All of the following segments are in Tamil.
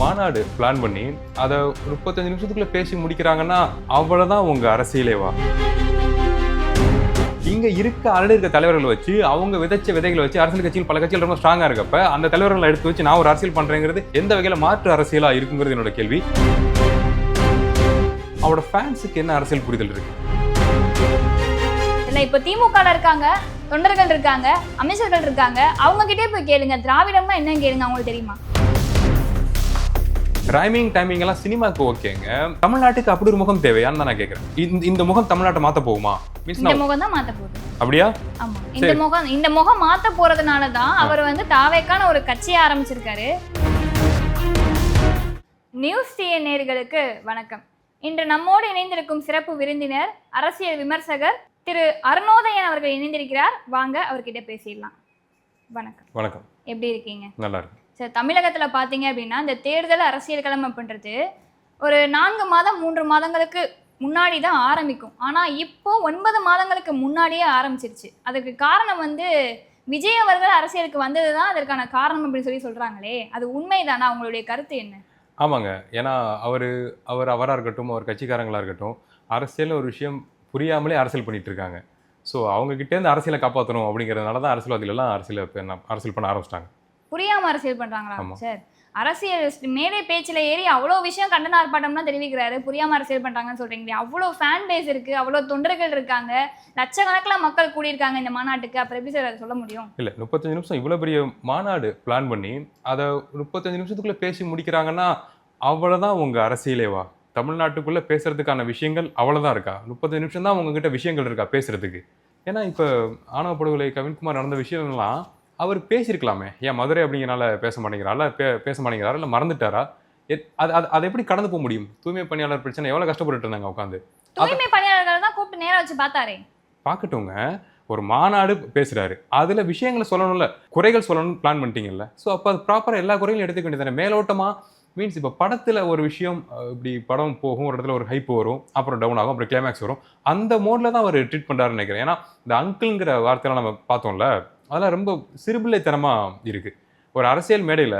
மாநாடு பிளான் பண்ணி அதை 35 நிமிஷத்துக்குள்ள பேசி முடிக்கிறாங்கன்னா அவ்வளவுதான் உங்க அரசியலேவா? இங்க ஆல்ரெடி இருக்க தலைவர்களை வச்சு அவங்க விதைச்ச விதைகளை வச்சு அரசியல் கட்சிகள் பல கட்சிகள் ரொம்ப ஸ்ட்ராங்கா இருக்கப்ப அந்த தலைவர்களை எடுத்து வச்சு நான் ஒரு அரசியல் பண்றேங்கிறது எந்த வகையில மாற்று அரசியலா இருக்குங்கிறது என்னோட கேள்வி. அவரோட ஃபேன்ஸுக்கு என்ன அரசியல் புரிதல் இருக்கு? இல்ல இப்ப திமுக இருக்காங்க, தொண்டர்கள் இருக்காங்க, அமைச்சர்கள் இருக்காங்க, அவங்க கிட்டே போய் கேளுங்க. திராவிடம்னா என்னன்னு கேளுங்க, அவங்களுக்கு தெரியுமா? ரைமிங் டைமிங் எல்லாம் சினிமாக்கு ஓகேங்க, தமிழ்நாட்டுக்கு அப்படி ஒரு முகம் தேவையான்னு தான் நான் கேட்கிறேன். இந்த முகம் தமிழ்நாட்டை மாத்த போகுமா? இந்த முகம் தான் மாத்த போகுது. அப்படியா? ஆமா, இந்த முகம் மாத்த போறதுனாலதான் அவர் தாவேக்கான ஒரு கட்சியை ஆரம்பிச்சிருக்காரு. நியூஸ் டிஎன் நேயர்களுக்கு வணக்கம். இன்று நம்மோடு இணைந்திருக்கும் சிறப்பு விருந்தினர் அரசியல் விமர்சகர் திரு அருணோதயன் அவர்கள் இணைந்திருக்கிறார். வாங்க அவர்கிட்ட பேசிடலாம். வணக்கம். வணக்கம். எப்படி இருக்கீங்க? நல்லா இருக்கு. சரி, தமிழகத்தில் பார்த்தீங்க அப்படின்னா இந்த தேர்தல் அரசியல் கிளம்ப பண்ணுறது ஒரு 4 மாதம் 3 மாதங்களுக்கு முன்னாடி தான் ஆரம்பிக்கும். ஆனால் இப்போ 9 மாதங்களுக்கு முன்னாடியே ஆரம்பிச்சிருச்சு. அதுக்கு காரணம் விஜய் அவர்கள் அரசியலுக்கு வந்தது தான் அதற்கான காரணம் அப்படின்னு சொல்கிறாங்களே, அது உண்மைதானா? உங்களுடைய கருத்து என்ன? ஆமாங்க, ஏன்னா அவராக இருக்கட்டும், அவர் கட்சிக்காரங்களாக இருக்கட்டும், அரசியல் ஒரு விஷயம் புரியாமலே அரசியல் பண்ணிட்டு இருக்காங்க. ஸோ அவங்க கிட்டேருந்து அரசியலை காப்பாற்றணும் அப்படிங்கிறதுனால தான் அரசியல்வாதிகளெல்லாம் அரசியல் பண்ண ஆரம்பிச்சிட்டாங்க. புரியாம அரசியல் பண்றாங்களா சார்? அரசியல் மேடை பேச்சில் ஏறி அவ்வளோ விஷயம் கண்டன ஆர்ப்பாட்டம்லாம் தெரிவிக்கிறாரு. புரியாம அரசியல் பண்றாங்கன்னு சொல்றீங்களே, அவ்வளோ ஃபேன் பேஸ் இருக்கு, அவ்வளோ தொண்டர்கள் இருக்காங்க, லட்சக்கணக்கில் மக்கள் கூடியிருக்காங்க இந்த மாநாட்டுக்கு. அப்புறம் எப்படி சார் அதை சொல்ல முடியும்? இல்லை, 35 நிமிஷம் இவ்வளோ பெரிய மாநாடு பிளான் பண்ணி அதை 35 நிமிஷத்துக்குள்ள பேசி முடிக்கிறாங்கன்னா அவ்வளோதான் உங்க அரசியலேவா? தமிழ்நாட்டுக்குள்ள பேசுறதுக்கான விஷயங்கள் அவ்வளோதான் இருக்கா? 35 நிமிஷம் தான் உங்ககிட்ட விஷயங்கள் இருக்கா பேசுறதுக்கு? ஏன்னா இப்போ ஆணவ படுகொலை கவின்குமார் நடந்த விஷயம்லாம் அவர் பேசியிருக்கலாமே. ஏன் மதுரை அப்படிங்கிறனால பேச மாட்டேங்கிறாரா இல்லை மறந்துட்டாரா? அதை எப்படி கடந்து போக முடியும்? தூய்மை பணியாளர் பிரச்சனை எவ்வளோ கஷ்டப்பட்டு இருந்தாங்க உட்காந்து. தூய்மை பணியாளர்கள் தான் கூப்பிட்டு நேரம் வச்சு பார்த்தாரே. பார்க்கட்டுங்க, ஒரு மாநாடு பேசுறாரு, அதுல விஷயங்களை சொல்லணும்ல, குறைகள் சொல்லணும்னு பிளான் பண்ணிட்டீங்கல்ல. ஸோ அப்போ அது ப்ராப்பராக எல்லா குறைகளும் எடுத்துக்க வேண்டியதானே. மேலோட்டமா மீன்ஸ் இப்போ படத்தில் ஒரு விஷயம் இப்படி படம் போகும், ஒரு இடத்துல ஒரு ஹைப் வரும், அப்புறம் டவுன் ஆகும், அப்புறம் கிளைமேக்ஸ் வரும், அந்த மோடில் தான் அவர் ட்ரீட் பண்ணுறாருன்னு நினைக்கிறேன். ஏன்னா இந்த அங்கிள்ங்கிற வார்த்தையெல்லாம் நம்ம பார்த்தோம்ல, அதெல்லாம் ரொம்ப சிறுபிள்ளைத்தனமாக இருக்குது. ஒரு அரசியல் மேடையில்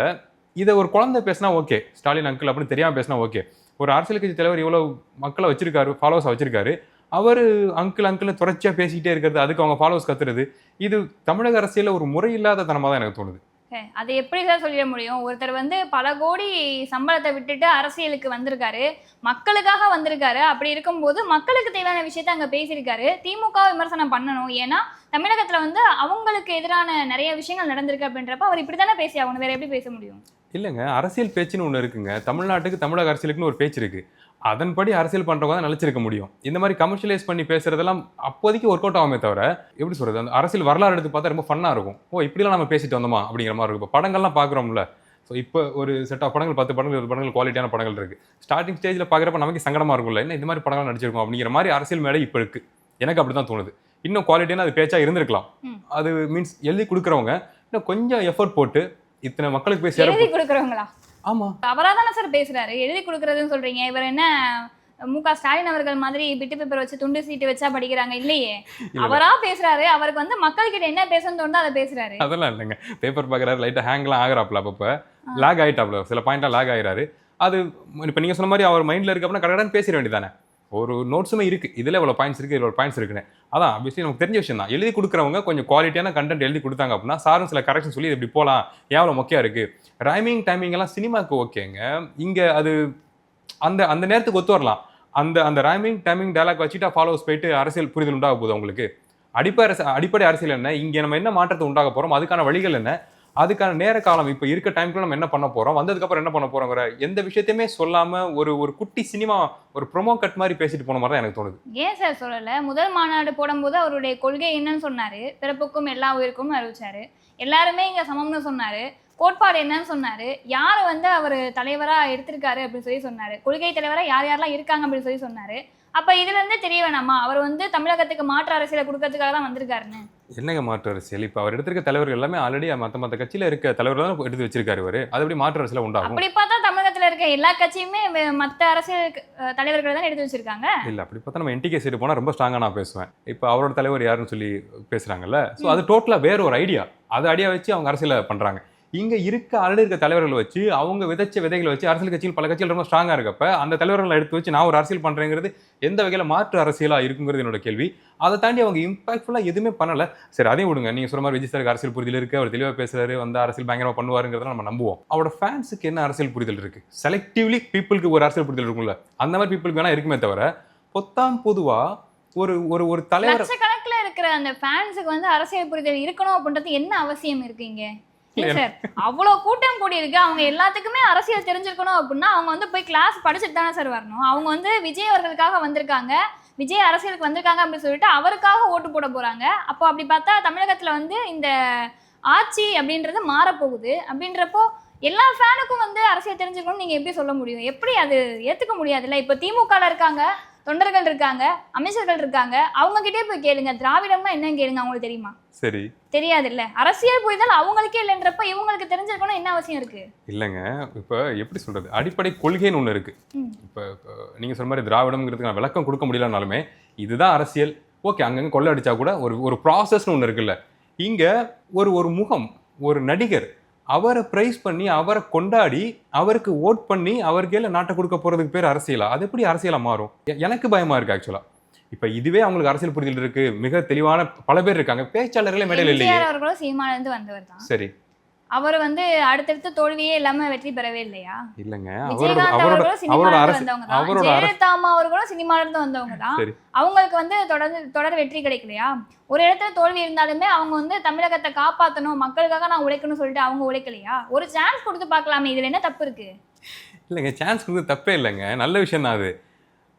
இதை ஒரு குழந்தை பேசினா ஓகே, ஸ்டாலின் அங்கிள் அப்படின்னு தெரியாமல் பேசினா ஓகே. ஒரு அரசியல் கட்சி தலைவர் இவ்வளோ மக்களை வச்சிருக்காரு, ஃபாலோவர்ஸை வச்சிருக்காரு, அவர் அங்கிள் தொடர்ச்சியாக பேசிக்கிட்டே இருக்கிறது, அதுக்கு அவங்க ஃபாலோவர்ஸ் கத்துறது, இது தமிழக அரசியலில் ஒரு முறையில்லாத தனமாக தான் எனக்கு தோணுது. அதை எப்படி சார் சொல்லிட முடியும்? ஒருத்தர் பல கோடி சம்பளத்தை விட்டுட்டு அரசியலுக்கு வந்திருக்காரு, மக்களுக்காக வந்திருக்காரு. அப்படி இருக்கும்போது மக்களுக்கு தேவையான விஷயத்த அங்கே பேசியிருக்காரு. திமுக விமர்சனம் பண்ணணும், ஏன்னா தமிழகத்தில் அவங்களுக்கு எதிரான நிறைய விஷயங்கள் நடந்திருக்கு அப்படின்றப்ப அவர் இப்படி தானே பேசி ஆகணும். வேற எப்படி பேச முடியும்? இல்லைங்க, அரசியல் பேச்சுன்னு ஒன்று இருக்குங்க. தமிழ்நாட்டுக்கு தமிழக அரசியலுக்குன்னு ஒரு பேச்சு இருக்குது. அதன்படி அரசியல் பண்ணுறவங்க தான் நிலச்சிருக்க முடியும். இந்த மாதிரி கமர்ஷியலைஸ் பண்ணி பேசுறதெல்லாம் அப்போதைக்கு ஒர்க் அவுட் ஆகுமே தவிர, எப்படி சொல்கிறது, அந்த அரசியல் வரலாறு எடுத்து பார்த்தா ரொம்ப ஃபன்னாக இருக்கும். ஓ, இப்படிலாம் நம்ம பேசிட்டு வந்தோமா அப்படிங்கிற மாதிரி இருக்கும். இப்போ படங்கள்லாம் பார்க்குறோம்ல, ஸோ இப்போ ஒரு செட் ஆஃப் படங்கள் 10 படங்கள் 20 படங்கள் குவாலிட்டியான படங்கள் இருக்குது. ஸ்டார்டிங் ஸ்டேஜில் பார்க்குறப்ப நமக்கு சங்கடமாக இருக்கும்ல, என்ன இந்த மாதிரி படங்கள் நடிச்சிருக்கோம் அப்படிங்கிற மாதிரி அரசியல் மேடை இப்போ இருக்குது. எனக்கு அப்படி தான் தோணுது. இன்னும் குவாலிட்டியான அது பேச்சாக இருந்திருக்கலாம். அது மீன்ஸ் எழுதி கொடுக்குறவங்க இன்னும் கொஞ்சம் எஃபர்ட் போட்டு இத்தனை மக்களுக்கு போய் எழுதி கொடுக்குறவங்களா? ஆமா, அவராக தானே சார் பேசுறாரு. எழுதி கொடுக்குறதுன்னு சொல்றீங்க. இவர் என்ன மு.க. ஸ்டாலின் அவர்கள் மாதிரி பிட்டு பேப்பர் வச்சு துண்டு சீட்டு வச்சா படிக்கிறாங்க? இல்லையே, அவரா பேசுறாரு. அவருக்கு மக்கள் கிட்ட என்ன பேசணும்னு தோணுதோ அதை பேசுறாரு. அதெல்லாம் இல்லைங்க, பேப்பர் பார்க்குறாரு, லைட்டாக ஹேங்லாம் ஆகுறாப்புல, அப்பப்போ லாக் ஆகிட்டாப்புல, சில பாயிண்ட்லாம் லாக் ஆகிறாரு. அது இப்போ நீங்கள் சொன்ன மாதிரி அவர் மைண்டில் இருக்கு அப்படின்னா கரெக்டாக பேசிட வேண்டியதானே. ஒரு நோட்ஸுமே இருக்குது, இதில் இவ்வளோ பாயிண்ட்ஸ் இருக்குது, இவ்வளோ பாயிண்ட்ஸ் இருக்குன்னு. அதான் ஆப்வியஸ்லி நமக்கு தெரிஞ்ச விஷயம் தான். எழுதி கொடுக்குறவங்க கொஞ்சம் குவாலிட்டியான கண்டென்ட் எழுதி கொடுத்தாங்க அப்படின்னா சாரும் சில கரெக்ஷன் சொல்லி இப்படி போகலாம், எவ்வளோ மொக்கையாக இருக்குது. ரைமிங் டைமிங் எல்லாம் சினிமாவுக்கு ஓகேங்க, இங்கே அது அந்த அந்த நேரத்துக்கு ஒத்து வரலாம். அந்த ரைமிங் டைமிங் டயலாக் வச்சுட்டா ஃபாலோவர்ஸ் போயிட்டு அரசியல் புரிதல் உண்டாக போகுது உங்களுக்கு. அடிப்படை அரசியல் என்ன, இங்கே நம்ம என்ன மாற்றத்தை உண்டாக போகிறோம், அதுக்கான வழிகள் என்ன, அதுக்கான நேர காலம் இப்போ இருக்க டைம்க்குள்ள நம்ம என்ன பண்ண போகிறோம், வந்ததுக்கப்புறம் என்ன பண்ண போகிறோங்கிற எந்த விஷயத்தையுமே சொல்லாமல் ஒரு குட்டி சினிமா ஒரு ப்ரொமோ கட் மாதிரி பேசிட்டு போன மாதிரி தான் எனக்கு தோணுது. ஏன் சார் சொல்லலை? முதல் மாநாடு போடும்போது அவருடைய கொள்கை என்னன்னு சொன்னார். பிறப்புக்கும் எல்லா உயிருக்கும் அறிவிச்சாரு. எல்லாருமே இங்கே சமம்னு சொன்னார். கோட்பாடு என்னன்னு சொன்னார். யார் அவர் தலைவராக எடுத்திருக்காரு அப்படின்னு சொன்னார். கொள்கை தலைவராக யாரெல்லாம் இருக்காங்க அப்படின்னு சொன்னார். அப்போ இதுலேருந்தே தெரிய வேணாமா அவர் தமிழகத்துக்கு மாற்று அரசியலை கொடுக்கறதுக்காக தான் வந்திருக்காருன்னு? என்னங்க மாற்று அரசியல்? இப்போ அவர் எடுத்திருக்க தலைவர்கள் எல்லாமே ஆல்ரெடி மற்ற கட்சியில் இருக்க தலைவர்கள் தான் எடுத்து வச்சிருக்காரு. அவர் அது எப்படி மாற்று அரசியல் உண்டாகும்? அப்படி பார்த்தா தமிழகத்தில் இருக்க எல்லா கட்சியுமே மற்ற அரசியல் தலைவர்கள் தான் எடுத்து வச்சிருக்காங்க. இல்லை, அப்படி பார்த்தா நம்ம என்டிகே சைடு போனால் ரொம்ப ஸ்ட்ராங்காக நான் பேசுவேன். இப்போ அவரோட தலைவர் யாருன்னு சொல்லி பேசுகிறாங்கல்ல, ஸோ அது டோட்டலாக வேற ஒரு ஐடியா. அது ஐடியா வச்சு அவங்க அரசியலை பண்ணுறாங்க. இங்க ஆல்ரெடி இருக்க தலைவர்களை வச்சு அவங்க விதைச்ச விதைகளை வச்சு அரசியல் கட்சிகள் பல கட்சிகள் ரொம்ப ஸ்ட்ராங்கா இருக்கப்ப அந்த தலைவர்களை எடுத்து வச்சு நான் ஒரு அரசியல் பண்றேங்கிறது எந்த வகையில மாற்று அரசியலா இருக்குங்கிறது என்னோட கேள்வி. அதை தாண்டி அவங்க இம்பாக்ட்ஃபுல்லா எதுவுமே பண்ணல. சரி, அதையும் விடுங்க. நீங்க சொன்ன மாதிரி விஜய் சாருக்கு அரசியல் புரிதல் இருக்கு, அவர் தெளிவா பேசுறாரு, வந்து அரசியல் பயங்கரமா பண்ணுவாருங்கிறத நம்ம நம்புவோம். அவரோட ஃபேன்ஸுக்கு என்ன அரசியல் புரிதல் இருக்கு? செலக்டிவ்லி பீப்புளுக்கு ஒரு அரசியல் புரிதல் இருக்கும்ல, அந்த மாதிரி பீப்புளுக்கு வேணா இருக்குமே தவிர பொத்தாம் பொதுவா ஒரு ஒரு ஒரு தலைவர் லட்சக்கணக்குல இருக்கிற அந்த ஃபேன்ஸுக்கு வந்து அரசியல் புரிதல் இருக்கணும் அப்படின்றது என்ன அவசியம் இருக்குங்க சார்? அவ்வளவு கூட்டம் கூடி இருக்கு, அவங்க எல்லாத்துக்குமே அரசியல் தெரிஞ்சிருக்கணும் அப்படின்னா அவங்க வந்து போய் கிளாஸ் படிச்சுட்டு தானே சார் வரணும். அவங்க வந்து விஜய் அவர்களுக்காக வந்திருக்காங்க, விஜய் அரசியலுக்கு வந்திருக்காங்க அப்படின்னு சொல்லிட்டு அவருக்காக ஓட்டு போட போறாங்க. அப்போ அப்படி பார்த்தா தமிழகத்துல வந்து இந்த ஆட்சி அப்படின்றது மாறப்போகுது. அப்படின்றப்போ எல்லா ஃபேனுக்கும் வந்து அரசியல் தெரிஞ்சுக்கணும்னு நீங்க எப்படி சொல்ல முடியும்? எப்படி அது ஏத்துக்க முடியாதுல்ல? இப்போ திமுகல இருக்காங்க, தொண்டர்கள் இருக்காங்க, அமைச்சர்கள் இருக்காங்க, அவங்க கிட்டே போய் கேளுங்க, திராவிடம்னா என்னன்னு கேளுங்க, அவங்களுக்கு தெரியுமா? சரி, தெரியாது இல்ல. அரசியல் புரிதல் அவங்களுக்கே இல்லைன்றப்ப இவங்களுக்கு தெரிஞ்சிருக்கணும் என்ன அவசியம் இருக்கு? இல்லைங்க, இப்ப எப்படி சொல்றது, அடிப்படை கொள்கைன்னு ஒண்ணு இருக்கு. இப்ப நீங்க சொன்ன மாதிரி திராவிடம்ங்கிறதுக்கு நான் விளக்கம் கொடுக்க முடியலனாலுமே இதுதான் அரசியல், ஓகே, அங்கங்க கொள்ளை அடிச்சா கூட ஒரு ப்ராசஸ்னு ஒண்ணு இருக்குல்ல. இங்க ஒரு முகம், ஒரு நடிகர், அவரை பிரைஸ் பண்ணி அவரை கொண்டாடி அவருக்கு ஓட் பண்ணி அவருக்கே நாட்டை கொடுக்க போறதுக்கு பேர் அரசியலா? அது எப்படி அரசியலா மாறும்? எனக்கு பயமா இருக்கு ஆக்சுவலா. இப்ப இதுவே அவங்களுக்கு அரசியல் புரிதல் இருக்கு, மிக தெளிவான பல பேர் இருக்காங்க, பேச்சாளர்களே மேடையில் இல்லையே. அவர்களும் சீமான்ல இருந்து வந்தவர் தான். சரி, அவர் வந்து அடுத்தடுத்து தோல்வியே இல்லாம வெற்றி பெறவே இல்லையா? இல்லங்க, அவரோட ஜெயலலிதா அவர்களும் சினிமால இருந்து வந்தவங்க தான். அவங்களுக்கு வந்து தொடர் வெற்றி கிடைக்கலையா? ஒரு இடத்துல தோல்வி இருந்தாலுமே அவங்க வந்து தமிழகத்தை காப்பாற்றணும், மக்களுக்காக நான் உழைக்கணும்னு சொல்லிட்டு அவங்க உழைக்கலையா? ஒரு சான்ஸ் கொடுத்து பார்க்கலாமே, இதுல என்ன தப்பு இருக்கு? இல்லைங்க, சான்ஸ் கொடுத்து தப்பே இல்லைங்க, நல்ல விஷயம் தான் அது.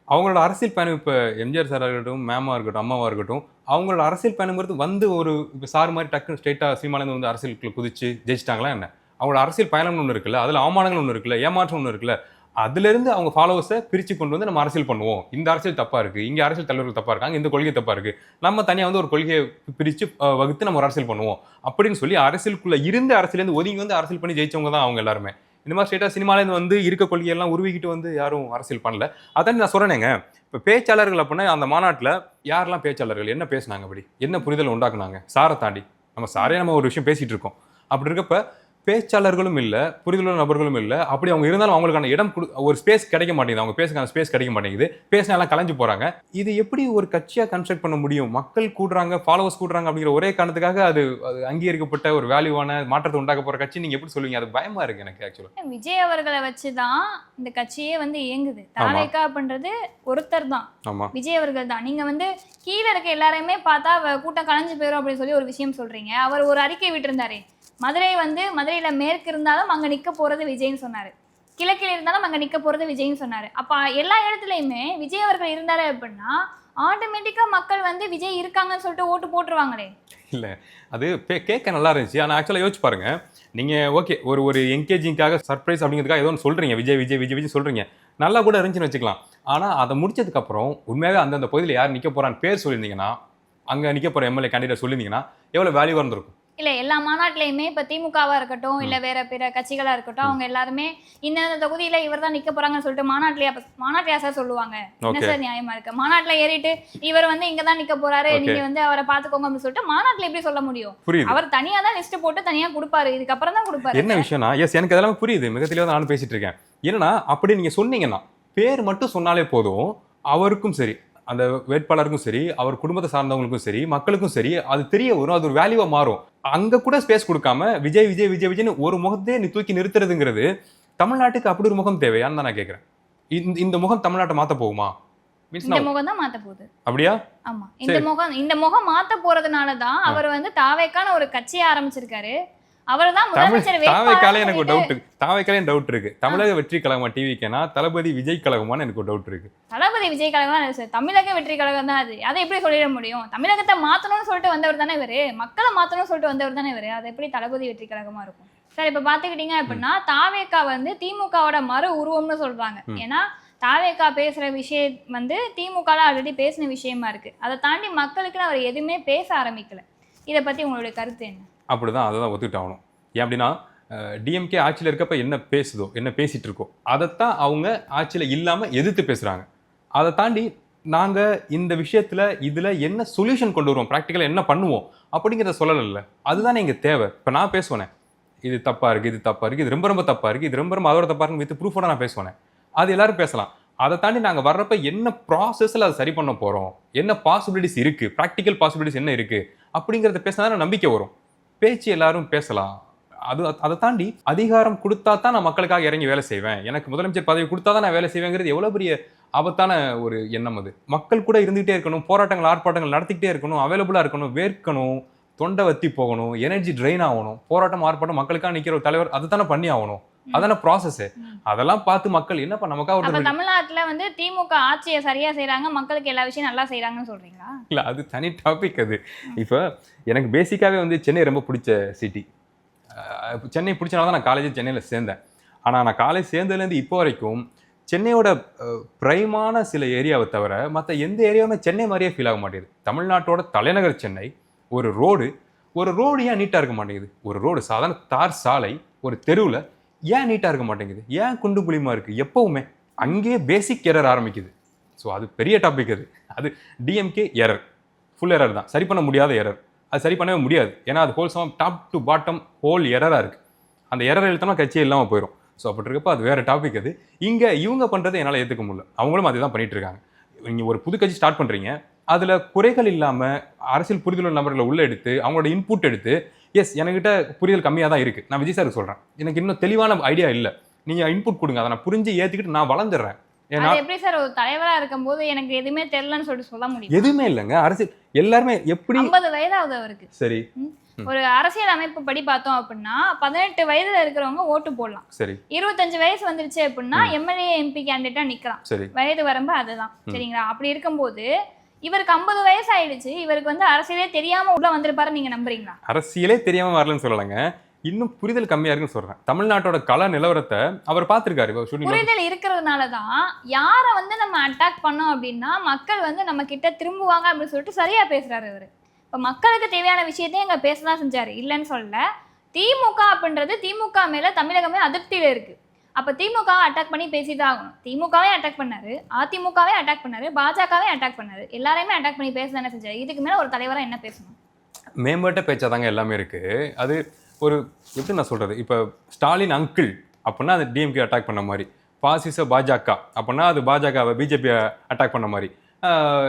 அவங்களோட அரசியல் பயணம், இப்போ எம்ஜிஆர் சாராக இருக்கட்டும், மேமா இருக்கட்டும், அம்மாவாக இருக்கட்டும், அவங்களோட அரசியல் பயணங்கிறது வந்து ஒரு இப்போ சார் மாதிரி டக்குன்னு ஸ்ட்ரெயிட்டாக சினிமாலேருந்து வந்து அரசியலுக்குள்ள குதிச்சு ஜெயிச்சிட்டாங்களா என்ன? அவங்களோட அரசியல் பயணம்னு ஒன்று இருக்குல்ல, அதில் அவமானங்கள் ஒன்று இருக்குல்ல, ஏமாற்றம் ஒன்று இருக்குல்ல, அதுலேருந்து அவங்க ஃபாலோவர்ஸை பிரித்து கொண்டு வந்து நம்ம அரசியல் பண்ணுவோம். இந்த அரசியல் தப்பாக இருக்குது, இங்கே அரசியல் தலைவர்கள் தப்பாக இருக்காங்க, இந்த கொள்கை தப்பாக இருக்குது, நம்ம தனியாக வந்து ஒரு கொள்கையை பிரித்து வகுத்து நம்ம ஒரு அரசியல் பண்ணுவோம் அப்படின்னு சொல்லி அரசியலுக்குள்ளே இருந்து அரசியலேருந்து ஒதுங்கி வந்து அரசியல் பண்ணி ஜெயிச்சவங்க தான் அவங்க எல்லாருமே. இந்த மாதிரி ஸ்ட்ரெயிட்டாக சினிமாலேருந்து வந்து இருக்க கொள்கையெல்லாம் உருவிக்கிட்டு வந்து யாரும் அரசியல் பண்ணல. அதான் நான் சொல்கிறேனேங்க, இப்போ பேச்சாளர்கள் அப்படின்னா அந்த மாநாட்டில் யாரெல்லாம் பேச்சாளர்கள் என்ன பேசினாங்க, அப்படி என்ன புரிதல் உண்டாக்குனாங்க? சாரை தாண்டி நம்ம ஒரு விஷயம் பேசிகிட்டு இருக்கோம். அப்படி இருக்கப்ப பேச்சாளர்களும் இல்லை, புரிதலுள்ள நபர்களும் இல்லை. அப்படி அவங்க இருந்தாலும் அவங்களுக்கான இடம் ஒரு ஸ்பேஸ் கிடைக்க மாட்டேங்குது, அவங்க பேசுக்கான ஸ்பேஸ் கிடைக்க மாட்டேங்குது, பேசினா எல்லாம் கலைஞ்சு போகிறாங்க. இது எப்படி ஒரு கட்சியாக கன்ஸ்ட்ரக்ட் பண்ண முடியும்? மக்கள் கூடுறாங்க, ஃபாலோவர்ஸ் கூடுறாங்க அப்படிங்கிற ஒரே காரணத்துக்காக அது அங்கீகரிக்கப்பட்ட ஒரு வேல்யூவான மாற்றத்தை உண்டாக்க போகிற கட்சி நீங்கள் எப்படி சொல்லுவீங்க? அது பயமாக இருக்குது எனக்கு ஆக்சுவலாக. விஜய் அவர்களை வச்சு தான் இந்த கட்சியே வந்து இயங்குது. தாவேகா அப்படின்றது ஒருத்தர் தான், விஜய் அவர்கள் தான். நீங்கள் வந்து கீழே இருக்க எல்லாரையுமே பார்த்தா கூட்டம் கலைஞ்சு போயிடும் அப்படின்னு சொல்லி ஒரு விஷயம் சொல்கிறீங்க. அவர் ஒரு அறிக்கை விட்டுருந்தாரு, மதுரையில மேற்கு இருந்தாலும் அங்க நிக்க போறது விஜய்னு சொன்னாரு, கிழக்கில் இருந்தாலும் அங்க நிக்க போறது விஜய்னு சொன்னாரு. அப்ப எல்லா இடத்துலயுமே விஜய் அவர்கள் இருந்தாரு அப்படின்னா ஆட்டோமேட்டிக்கா மக்கள் வந்து விஜய் இருக்காங்கன்னு சொல்லிட்டு ஓட்டு போட்டுருவாங்களே. இல்ல, அது கேட்க நல்லா இருந்துச்சு. ஆனா ஆக்சுவலா யோசிச்சு பாருங்க, நீங்க ஓகே ஒரு என்கேஜிங்காக சர்ப்ரைஸ் அப்படிங்கிறதுக்காக ஏதோ ஒன்று சொல்றீங்க, விஜய் விஜய் விஜய் விஜய் சொல்றீங்க, நல்லா கூட இருந்துச்சுன்னு வச்சுக்கலாம். ஆனா அதை முடிச்சதுக்கு அப்புறம் உண்மையாவே அந்தந்த பகுதியில் யார் நிக்க போறான்னு பேர் சொல்லியிருந்தீங்கன்னா, அங்க நிக்க போற எம்எல்ஏ கேண்டிடேட் சொல்லியிருந்தீங்கன்னா எவ்வளவு வேல்யூவா இருந்திருக்கும். இல்ல, எல்லா மாநாட்டிலையுமே இப்ப திமுகவா இருக்கட்டும், இல்ல வேற பிற கட்சிகளா இருக்கட்டும், அவங்க எல்லாருமே இந்த தொகுதியில இவர் தான் நிக்க போறாங்கன்னு சொல்லிட்டு மாநாட்டிலையா சார் சொல்லுவாங்க? என்ன சார் நியாயமா இருக்கு? மாநாட்டுல ஏறிட்டு இவர் வந்து இங்கதான் நிக்க போறாரு, நீங்க வந்து அவரை பாத்துக்கோங்க அப்படின்னு சொல்லிட்டு மாநாட்டுல எப்படி சொல்ல முடியும்? அவர் தனியா தான் லிஸ்ட் போட்டு தனியா கொடுப்பாரு, இதுக்கப்புறம் தான் கொடுப்பாரு. என்ன விஷயம்னா, எஸ், எனக்கு அதெல்லாம் புரியுது, மிக தெளிவா நானும் பேசிட்டு இருக்கேன். என்னன்னா, அப்படி நீங்க சொன்னீங்கன்னா பேர் மட்டும் சொன்னாலே போதும், அவருக்கும் சரி, அந்த வேட்பாளருக்கும் சரி, அவர் குடும்பத்தை சார்ந்தவங்களுக்கும் சரி, மக்களுக்கும் சரி, அது தெரிய வரும், அது ஒரு வேல்யூவா மாறும். அங்க கூட ஸ்பேஸ் கொடுக்காம விஜய் விஜய் விஜய் விஜய்னு ஒரு முகத்தையே நீ தூக்கி நிறுத்துறதுங்கிறது தமிழ்நாட்டுக்கு அப்படி ஒரு முகம் தேவையான்னு தான் நான் கேட்கிறேன். இந்த முகம் தமிழ்நாட்டை மாத்த போகுமா? இந்த முகம் தான் மாத்த போகுது. அப்படியா? ஆமா, இந்த முகம் மாத்த போறதுனாலதான் அவர் வந்து தாவேக்கான ஒரு கட்சியை ஆரம்பிச்சிருக்காரு. அவர்தான் முதலமைச்சர். எனக்கு ஒரு டவுட் இருக்கு. தமிழக வெற்றி கழகமா டிவிக்கேனா தளபதி விஜய் கழகமான்னு எனக்கு ஒரு டவுட் இருக்கு. தளபதி விஜய் கழகம் சார், தமிழக வெற்றி கழகம் தான் அது. அதை எப்படி சொல்லிட முடியும்? தமிழகத்தை மாத்தணும்னு சொல்லிட்டு வந்தவர் தானே இவரு, மக்களை மாத்தணும்னு சொல்லிட்டு வந்தவர் தானே இவரு. அது எப்படி தளபதி வெற்றி கழகமா இருக்கும்? சார், இப்ப பாத்துக்கிட்டீங்க அப்படின்னா தாவேகா வந்து திமுகவோட மறு உருவம்னு சொல்றாங்க. ஏன்னா தாவேகா பேசுற விஷயம் வந்து திமுக ஆல்ரெடி பேசின விஷயமா இருக்கு. அதை தாண்டி மக்களுக்கு அவர் எதுவுமே பேச ஆரம்பிக்கல. இதை பத்தி உங்களுடைய கருத்து என்ன? அப்படிதான், அதை தான் ஒத்துக்கிட்டு ஆகணும். ஏன் அப்படின்னா, டிஎம்கே ஆட்சியில் இருக்கப்ப என்ன பேசுதோ, என்ன பேசிட்டு இருக்கோ, அதைத்தான் அவங்க ஆட்சியில் இல்லாமல் எதிர்த்து பேசுகிறாங்க. அதை தாண்டி நாங்கள் இந்த விஷயத்தில் இதில் என்ன சொல்யூஷன் கொண்டு வருவோம், ப்ராக்டிக்கலாக என்ன பண்ணுவோம் அப்படிங்கிறத சொல்லலை. அதுதானே இங்கே தேவை. இப்போ நான் பேசுவேனே, இது தப்பா இருக்கு, இது தப்பா இருக்கு, இது ரொம்ப ரொம்ப தப்பா இருக்கு, இது ரொம்ப ரொம்ப அதோட தப்பா இருக்கு வித் ப்ரூஃபோட நான் பேசுவேன். அது எல்லாரும் பேசலாம். அதை தாண்டி நாங்க வர்றப்ப என்ன ப்ராசஸ்ல அதை சரி பண்ண போறோம், என்ன பாசிபிலிட்டிஸ் இருக்கு, ப்ராக்டிக்கல் பாசிபிலிட்டிஸ் என்ன இருக்கு அப்படிங்கறத பேசினா நம்பிக்கை வரும். பேச்சு எல்லாரும் பேசலாம். அதை தாண்டி அதிகாரம் கொடுத்தா தான் நான் மக்களுக்காக இறங்கி வேலை செய்வேன், எனக்கு முதலமைச்சர் பதவி கொடுத்தா தான் நான் வேலை செய்வேங்கிறது எவ்வளவு பெரிய ஆபத்தான ஒரு எண்ணம் அது. மக்கள் கூட இருந்துகிட்டே இருக்கணும், போராட்டங்கள் ஆர்ப்பாட்டங்கள் நடத்திக்கிட்டே இருக்கணும், அவைலபிளா இருக்கணும், வேர்க்கணும், தொண்டை வத்தி போகணும், எனர்ஜி ட்ரெயின் ஆகணும், போராட்டம் ஆர்ப்பாட்டம் மக்களுக்காக நிக்கிற ஒரு தலைவர் அதை தானே பண்ணி ஆகணும். அதான ப்ராசஸ். அதெல்லாம் பார்த்து மக்கள் என்னப்பா நமக்காக அப்ப தமிழ்நாட்டுல வந்து திமுக ஆட்சியை சரியா செய்யறாங்க, மக்களுக்கு எல்லா விஷயம் நல்லா செய்யறாங்கன்னு சொல்றீங்களா? இல்ல, அது தனி டாபிக். அது இப்போ எனக்கு பேசிக்காவே வந்து சென்னை ரொம்ப பிடிச்ச சிட்டி. சென்னை பிடிச்சனால தான் நான் காலேஜ் சென்னையில் சேர்ந்தேன். ஆனால் நான் காலேஜ் சேர்ந்ததுலேருந்து இப்போ வரைக்கும் சென்னையோட பிரைமான சில ஏரியாவை தவிர மற்ற எந்த ஏரியாவுமே சென்னை மாதிரியே ஃபீல் ஆக மாட்டேங்குது. தமிழ்நாட்டோட தலைநகர் சென்னை ஒரு ரோடு ஏன் நீட்டாக இருக்க மாட்டேங்குது? ஒரு ரோடு சாதாரண தார் சாலை ஒரு தெருவில் ஏன் நீட்டாக இருக்க மாட்டேங்குது? ஏன் குண்டு குழிமா இருக்குது? எப்போவுமே அங்கேயே பேசிக் எரர் ஆரம்பிக்குது. ஸோ அது பெரிய டாபிக். அது டிஎம்கே எரர், ஃபுல் எரர் தான், சரி பண்ண முடியாத எரர். அது சரி பண்ணவே முடியாது. ஏன்னா அது ஹோல்சமாக டாப் டு பாட்டம் ஹோல் எரராக இருக்குது. அந்த எரர் எழுத்தோம்னா கட்சியே இல்லாமல் போயிடும். ஸோ அப்படி இருக்கப்போ அது வேறு டாபிக். அது இங்கே இவங்க பண்ணுறதை என்னால் ஏற்றுக்க முடியல. அவங்களும் அதே தான் பண்ணிகிட்டு இருக்காங்க. நீங்கள் ஒரு புது கட்சி ஸ்டார்ட் பண்ணுறீங்க, அதில் குறைகள் இல்லாமல் அரசியல் புரிதல் நபர்களை உள்ளே எடுத்து அவங்களோட இன்புட் எடுத்து, எஸ் என்கிட்ட புரிதல் கம்மியாக தான் இருக்குது, நான் விஜய் சாருக்கு சொல்கிறேன், எனக்கு இன்னும் தெளிவான ஐடியா இல்லை, நீங்கள் இன்புட் கொடுங்க, அதை நான் புரிஞ்சு ஏற்றுக்கிட்டு நான் வளர்ந்துடுறேன். எப்படி சார் ஒரு தலைவரா இருக்கும்போது எனக்கு எதுவுமே தெரியலன்னு சொல்ல முடியும்? எதுவுமே இல்லைங்க. அரசியல் எல்லாருமே எப்படி 50 வயதாவது அவருக்கு. சரி, ஒரு அரசியல் அமைப்பு படி பார்த்தோம் அப்படின்னா 18 வயதுல இருக்கிறவங்க ஓட்டு போடலாம். சரி. 25 வயசு வந்துருச்சு அப்படின்னா எம்எல்ஏ எம்பி கேண்டிடேட்டா நிக்கலாம். சரி. வயது வரம்பு அதுதான். சரிங்களா? அப்படி இருக்கும்போது இவருக்கு 50 வயசு ஆயிடுச்சு, இவருக்கு வந்து அரசியலே தெரியாம உள்ள வந்திருப்பாரு நீங்க நம்புறீங்களா? அரசியலே தெரியாம வரலன்னு சொல்லலங்க, இன்னும் புரிதல் கம்மியா இருக்குன்னு சொல்றேன். தமிழ்நாட்டோட கல நிலவரத்தை அவர் பார்த்திருக்காரு. புரிதல் இருக்கிறதுனாலதான் யாரை வந்து நம்ம அட்டாக் பண்ணோம் அப்படின்னா மக்கள் வந்து நம்ம கிட்ட திரும்புவாங்க அப்படின்னு சொல்லிட்டு சரியா பேசுறாரு இவரு. இப்ப மக்களுக்கு தேவையான விஷயத்தையும் இங்க பேசதான் செஞ்சாரு, இல்லைன்னு சொல்லல. திமுக அப்படின்றது திமுக மேல தமிழகமே அதிருப்தியில இருக்கு. அப்ப திமுக அட்டாக் பண்ணி பேசிதான் ஆகணும். திமுகவே அட்டாக் பண்ணாரு, அதிமுகவே அட்டாக் பண்ணாரு, பாஜகவே அட்டாக் பண்ணாரு, எல்லாரையுமே அட்டாக் பண்ணி பேச தானே செஞ்சாரு. இதுக்கு மேல ஒரு தலைவரா என்ன பேசணும்? மேம்பட்ட பேச்சாதாங்க எல்லாமே இருக்கு. அது ஒரு எப்படி நான் சொல்றது, இப்போ ஸ்டாலின் அங்கிள் அப்படின்னா அது டிஎம்கே அட்டாக் பண்ண மாதிரி, பாசிச பாஜக அப்படின்னா அது பாஜகவை பிஜேபி அட்டாக் பண்ண மாதிரி,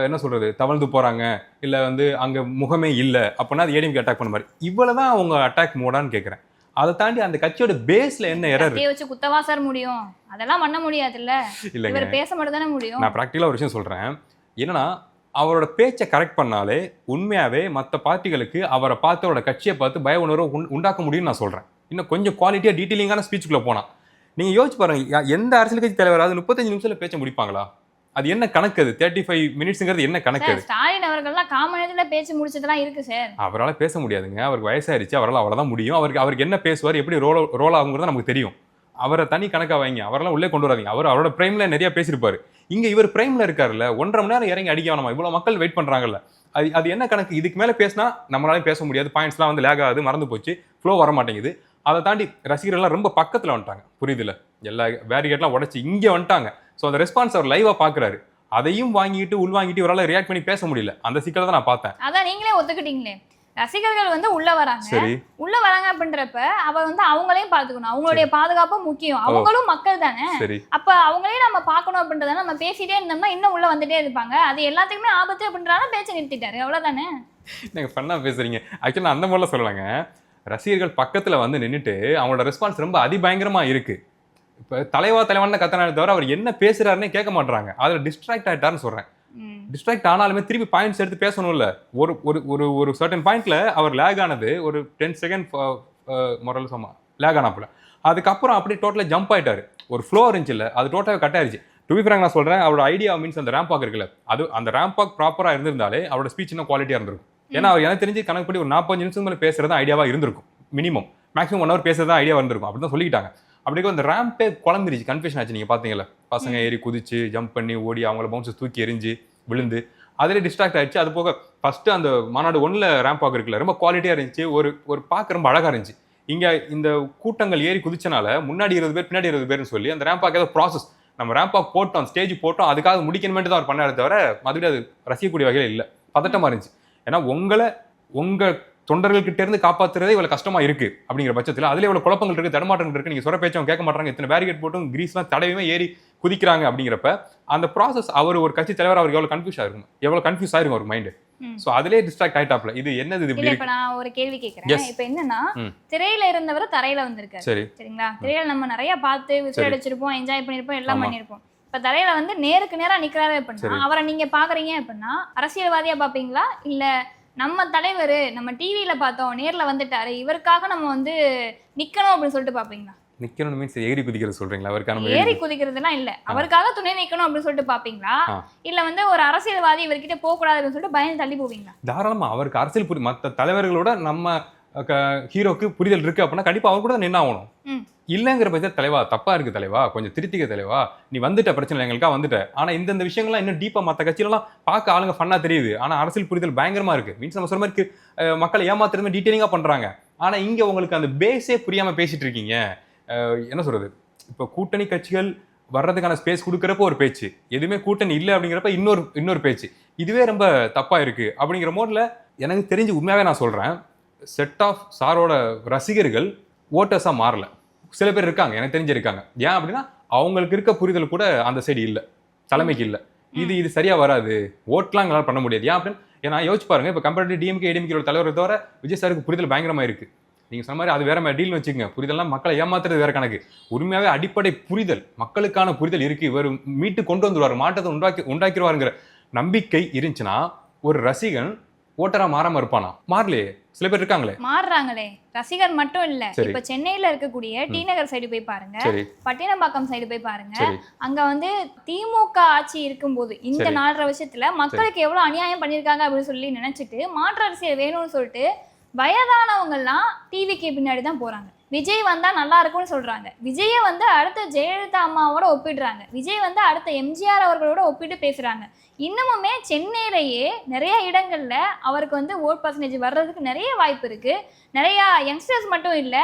என்ன சொல்றது, தவழ்ந்து போறாங்க இல்லை வந்து அங்கே முகமே இல்லை அப்படின்னா அது ஏடிஎம்கே அட்டாக் பண்ண மாதிரி, இவ்வளவுதான் அவங்க அட்டாக் மோடான்னு கேட்குறேன். அதை தாண்டி அந்த கட்சியோட பேஸ்ல என்ன எரர் வச்சு குத்தவா சார் முடியும்? அதெல்லாம் பண்ண முடியாதுல்ல. இல்ல பேச மட்டும் தானே முடியும். நான் பிராக்டிகலா ஒரு விஷயம் சொல்றேன். என்னன்னா அவரோட பேச்சை கரெக்ட் பண்ணாலே உண்மையாவே மற்ற பார்ட்டிகளுக்கு அவரை பார்த்து அவரோட கட்சியை பார்த்து பய உணர்வு உண்டாக்க முடியும்னு நான் சொல்றேன். இன்னும் கொஞ்சம் குவாலிட்டியா டீட்டெயிலிங்கான ஸ்பீச்சுக்குள்ள போனா நீங்க யோசிச்சு பாருங்க, எந்த அரசியல் கட்சி தலைவராவது 35 நிமிஷத்துல பேச்ச முடிப்பாங்களா? அது என்ன கணக்கு? அது 35 மினிட்ஸ்ங்கிறது என்ன கணக்கு? ஸ்டாலின் அவர்கள்லாம் காமனத்துல பேச்சு முடிச்சதெல்லாம் இருக்கு சார். அவரால் பேச முடியாதுங்க, அவருக்கு வயசாயிருச்சு, அவரால் அவ்வளவுதான் முடியும். அவருக்கு என்ன பேசுவார், எப்படி ரோல் ஆகுங்கிறது நமக்கு தெரியும். அவரை தனி கணக்கா வைங்க, அவரெல்லாம் உள்ளே கொண்டு வராதீங்க. அவரோட பிரைம்ல நிறைய பேசியிருப்பாரு. இங்க இவர் பிரைம்ல இருக்காருல்ல, 1.5 மணி நேரம் இறங்கி அடிக்க வேணாமா? இவ்வளவு மக்கள் வெயிட் பண்றாங்கல்ல, அது என்ன கணக்கு? இதுக்கு மேல பேசினா நம்மளாலையும் பேச முடியாது, பாயிண்ட்ஸ்லாம் வந்து லேக் ஆகுது, மறந்து போச்சு, ஃப்ளோ வர மாட்டேங்குது. அதை தாண்டி ரசிகர்கள்லாம் ரொம்ப பக்கத்துல வந்துட்டாங்க, புரியுதுல, எல்லா பேரிகேட்லாம் உடச்சி இங்கே வந்துட்டாங்க. ஸோ அந்த ரெஸ்பான்ஸ் அவர் லைவா பாக்குறாரு, அதையும் வாங்கிட்டு உள்வாங்கிட்டு இவரால் ரியாக்ட் பண்ணி பேச முடியல. அந்த சிக்கலை தான் நான் பார்த்தேன். அதான் நீங்களே ஒத்துக்கிட்டீங்களே, ரசிகர்கள் வந்து உள்ள வராங்க அப்படின்றப்ப அவர் வந்து அவங்களையும் பாத்துக்கணும், அவங்களுடைய பாதுகாப்பும் முக்கியம், அவங்களும் மக்கள் தானே. அப்ப அவங்களையும் நம்ம பார்க்கணும் அப்படின்றத நம்ம பேசிட்டே இருந்தோம்னா இன்னும் உள்ள வந்துட்டே இருப்பாங்க. அது எல்லாத்துக்குமே ஆபத்து அப்படின்றாலும் பேச்ச நிறுத்திட்டாரு, அவ்வளவுதானே. நீங்க பண்ணா பேசுறீங்க. ஆக்சுவலா அந்த மாதிரிலாம் சொல்லலாங்க. ரசிகர்கள் பக்கத்துல வந்து நின்றுட்டு அவங்களோட ரெஸ்பான்ஸ் ரொம்ப அதிபயங்கரமா இருக்கு. இப்ப தலைவான கத்தனால தவிர அவர் என்ன பேசுறாருன்னே கேட்க மாட்டாங்க. அதுல டிஸ்ட்ராக்ட் ஆயிட்டாருன்னு சொல்றேன். டிஸ்ட்ராக்ட் ஆனாலுமே திருப்பி பாயிண்ட்ஸ் எடுத்து பேசணும்ல. ஒரு ஒரு ஒரு சர்டன் பாயிண்ட்ல அவர் லேக் ஆனது ஒரு 10 செகண்ட் முறையில் லேக் ஆனாப்புல, அதுக்கப்புறம் அப்படியே டோட்டலாக ஜம்ப் ஆயிட்டாரு. ஒரு ஃப்ளோ இருந்துச்சு இல்லை, அது டோட்டலாக கட் ஆயிடுச்சு. டு பி ஃப்ராங்க் நான் சொல்றேன், அவரோட ஐடியா மீன்ஸ் அந்த ரேம்ப் வாக் இருக்குல்ல, அது அந்த ரேம்ப் வாக் ப்ராப்பரா இருந்திருந்தாலே அவரோட ஸ்பீச் இன்னும் குவாலிட்டியா இருந்திருக்கும். ஏன்னா அவர் எனக்கு தெரிஞ்சு கணக்கு படி ஒரு 45 நிமிஷம் மேலே பேசுறது ஐடியாவா இருந்திருக்கும். மினிமம் மேக்ஸிமம் 1 ஹவர் பேசுறதா ஐடியா வந்திருக்கும். அப்படி தான் சொல்லிக்கிட்டாங்க. அப்படியே அந்த ரேம்பே குழம்பிருச்சு, கன்ஃபியூஷன் ஆச்சு. நீங்க பாத்தீங்கல்ல, பசங்க ஏறி குதிச்சு ஜம்ப் பண்ணி ஓடி அவங்கள பவுன்சஸ் தூக்கி எரிஞ்சு விழுந்து அதிலே டிஸ்ட்ராக்ட் ஆயிடுச்சு. அது போக ஃபர்ஸ்ட் அந்த மாநாடு 1ல ரேம்ப் வாக் இருக்குல்ல, ரொம்ப குவாலிட்டியா இருந்துச்சு, ஒரு பார்க்க ரொம்ப அழகா இருந்துச்சு. இங்க இந்த கூட்டங்கள் ஏறி குதிச்சனால முன்னாடி 20 பேர் பின்னாடி 20 பேர்னு சொல்லி அந்த ரேம்ப் வாக் ஏதோ ப்ராசஸ், நம்ம ரேம்ப் வாக் போட்டோம், ஸ்டேஜ் போட்டோம், அதுக்காக முடிக்கணுமே தான் அவர் பண்ணாரு தவிர மறுபடியும் அது ரசிக்கக்கூடிய வகையில் இல்லை. பதட்டமா இருந்துச்சு. ஏன்னா உங்க தொண்டர்கள்கிட்ட இருந்து காப்பாத்துறதே இவ்வளவு கஷ்டமா இருக்கு அப்படிங்கிற பட்சத்துல அதுல இவ்வளவு குழப்பங்கள் இருக்கு, தடுமாற்றங்கள் இருக்கு. நீங்க சொல்ற பேச்சவங்க கேட்க மாட்டாங்க, இத்தனை பேரிகேட் போட்டும் கிரீஸ்லாம் தடவையுமே ஏறி குதிக்கிறாங்க அப்படிங்கிறப்ப அந்த ப்ராசஸ் அவர் ஒரு கட்சி தலைவர் அவருக்கு எவ்வளவு கன்ஃபியூஸ் ஆயிருக்கும், எவ்வளவு கன்ஃபியூஸ் ஆயிருக்கும் ஒரு மைண்டு. சோ அதுலயே டிஸ்ட்ராக்ட் ஆயிட்டாப்ல. இது என்னது இது இப்படி? இப்ப நான் ஒரு கேள்வி கேக்குறேன். இப்ப என்னன்னா திரையில இருந்தவர் தரையில வந்திருக்காரு. சரிங்களா? திரையில நம்ம நிறைய பார்த்து விசில் அடிச்சிருப்போம், என்ஜாய் பண்ணிருப்போம், எல்லாம் பண்ணிருப்போம். இப்ப தரையில வந்து நேருக்கு நேரா நிக்கிறாரு அப்படின்னா அவரை நீங்க பாக்குறீங்க அப்படின்னா அரசியல்வாதியா பாப்பீங்களா, இல்ல நம்ம தலைவர் நம்ம டிவியில பார்த்தோம் நேர்ல வந்துட்டாரு இவருக்காக நம்ம வந்து நிக்கணும் அப்படின்னு சொல்லிட்டு பாப்பீங்களா? நிக்கணும் மீன்ஸ் ஏறி குதிக்கிறது சொல்றீங்களா? அவருக்கான ஏறி குதிக்கிறதுலாம் இல்ல, அவருக்காக துணை நிக்கணும் அப்படின்னு சொல்லிட்டு பாப்பீங்களா, இல்ல வந்து ஒரு அரசியல்வாதி இவர்கிட்ட போக கூடாதுன்னு சொல்லிட்டு பயந்து தள்ளி போவீங்களா? தாராளமா அவருக்கு அரசியல் மற்ற தலைவர்களோட நம்ம ஹீரோக்கு புரிதல் இருக்கு அப்படின்னா கண்டிப்பா அவர் கூட நின்று ஆகணும். இல்லைங்கிற பட்சம் தலைவா தப்பா இருக்கு தலைவா, கொஞ்சம் திருத்திக்க தலைவா, நீ வந்துட்ட பிரச்சனை எங்களுக்கா வந்துட்ட. ஆனா இந்த விஷயங்கள்லாம் இன்னும் டீப்பா மற்ற கட்சியிலாம் பார்க்க ஆளுங்க ஃபன்னா தெரியுது, ஆனா அரசியல் புரிதல் பயங்கரமா இருக்கு. மீன்ஸ் நம்ம சொல்ற மாதிரி மக்களை ஏமாத்துறது டீட்டெயிலிங்கா பண்றாங்க. ஆனா இங்க உங்களுக்கு அந்த பேஸே புரியாம பேசிட்டு இருக்கீங்க. என்ன சொல்றது, இப்போ கூட்டணி கட்சிகள் வர்றதுக்கான ஸ்பேஸ் கொடுக்குறப்ப ஒரு பேச்சு, எதுவுமே கூட்டணி இல்லை அப்படிங்கிறப்ப இன்னொரு பேச்சு, இதுவே ரொம்ப தப்பா இருக்கு அப்படிங்கிற மோட்ல எனக்கு தெரிஞ்சு உண்மையாவே நான் சொல்றேன், செட் ஆஃப் சாரோட ரசிகர்கள் ஓட்டர்ஸா மாறல. சில பேர் இருக்காங்க, எனக்கு தெரிஞ்சிருக்காங்க. ஏன் அப்படின்னா அவங்களுக்கு இருக்க புரிதல் கூட அந்த சைடு இல்லை, தலைமைக்கு இல்லை. இது சரியா வராது, ஓட்லாம் எங்களால் பண்ண முடியாது. ஏன் அப்படின்னு ஏன்னா யோசிச்சு பாருங்க, இப்போ கம்பேரிட்டிவ் டிஎம்கே ஏடிஎம்கே தலைவரை தவிர விஜய் சாருக்கு புரிதல் பயங்கரமா இருக்கு. நீங்க சொன்ன மாதிரி அது வேற மாதிரி டீல் வச்சுக்கோங்க. புரிதல்லாம் மக்களை ஏமாத்துறது வேற கணக்கு. உண்மையாவே அடிப்படை புரிதல், மக்களுக்கான புரிதல் இருக்கு, இவர் மீட்டு கொண்டு வந்துருவார், மாற்றத்தை உண்டாக்கிடுவாருங்கிற நம்பிக்கை இருந்துச்சுன்னா ஒரு ரசிகன் ஓட்டரா மாறாம இருப்பானா? மாறலையே, சில பேர் இருக்காங்களே மாறுறாங்களே. ரசிகர் மட்டும் இல்ல, இப்ப சென்னையில இருக்கக்கூடிய டி நகர் சைடு போய் பாருங்க, பட்டினப்பாக்கம் சைடு போய் பாருங்க, அங்க வந்து திமுக ஆட்சி இருக்கும்போது இந்த 4.5 வருஷத்துல மக்களுக்கு எவ்வளவு அநியாயம் பண்ணிருக்காங்க அப்படின்னு சொல்லி நினைச்சிட்டு மாற்று அரசியல் வேணும்னு சொல்லிட்டு வயதானவங்க எல்லாம் டிவிக்கு பின்னாடி தான் போறாங்க. விஜய் வந்தா நல்லா இருக்கும்னு சொல்றாங்க, விஜயை வந்து அடுத்த ஜெயலலிதா அம்மாவோட ஒப்பிடுறாங்க, விஜய் வந்து அடுத்த எம்ஜிஆர் அவர்களோட ஒப்பிட்டு பேசுறாங்க. இன்னமுமே சென்னையிலேயே நிறைய இடங்கள்ல அவருக்கு வந்து ஓட் பர்சன்டேஜ் வர்றதுக்கு நிறைய வாய்ப்பு இருக்கு. நிறைய யங்ஸ்டர்ஸ் மட்டும் இல்ல,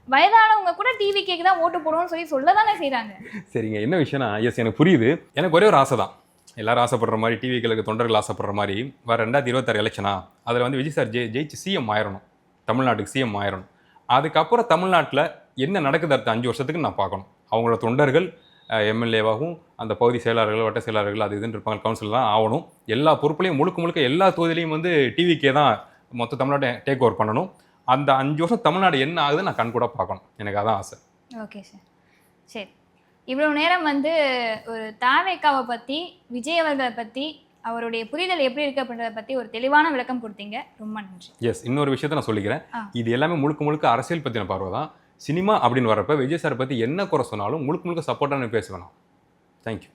வயதானவங்க கூட டிவி கேக்கு தான் ஓட்டு போடுவோம்னு சொல்லதானே செய்யறாங்க. சரிங்க, என்ன விஷயம்னா எஸ் எனக்கு புரியுது. எனக்கு ஒரே ஒரு ஆசை தான், எல்லாரும் ஆசைப்படுற மாதிரி, டிவிகளுக்கு தொண்டர்கள் ஆசைப்படுற மாதிரி, வர 2026 எலெக்ஷனா அதில் வந்து விஜய் சார் ஜெயிச்சு சிஎம் ஆயிரணும், தமிழ்நாட்டுக்கு சிஎம் ஆயிரணும். அதுக்கப்புறம் தமிழ்நாட்டில் என்ன நடக்குது அடுத்த 5 வருஷத்துக்கு நான் பார்க்கணும். அவங்களோட தொண்டர்கள் எம்எல்ஏவாகவும் அந்த பகுதி செயலாளர்கள், வட்ட செயலாளர்கள், அது இதுன்னு இருப்பாங்க, கவுன்சில் தான் ஆகணும். எல்லா பொறுப்புலையும் முழுக்க எல்லா தொகுதியிலையும் வந்து டிவிக்கே தான் மொத்த தமிழ்நாட்டை டேக் ஓவர் பண்ணணும். அந்த 5 வருஷம் தமிழ்நாடு என்ன ஆகுதுன்னு நான் கண் கூட பார்க்கணும். எனக்கு அதான் ஆசை. ஓகே சார், சரி. இவ்வளோ நேரம் வந்து ஒரு தாவேக்காவை பற்றி, விஜய் அவர்களை பற்றி, அவருடைய புரிதல் எப்படி இருக்கு அப்படின்றத பற்றி ஒரு தெளிவான விளக்கம் கொடுத்தீங்க. ரொம்ப நன்றி. எஸ், இன்னொரு விஷயத்த நான் சொல்லிக்கிறேன். இது எல்லாமே முழுக்க அரசியல் பற்றின பார்வை தான். சினிமா அப்படின்னு வரப்ப விஜய் சார் பற்றி என்ன குறை சொன்னாலும் முழுக்க சப்போர்ட்டான பேச வேணாம். தேங்க்யூ.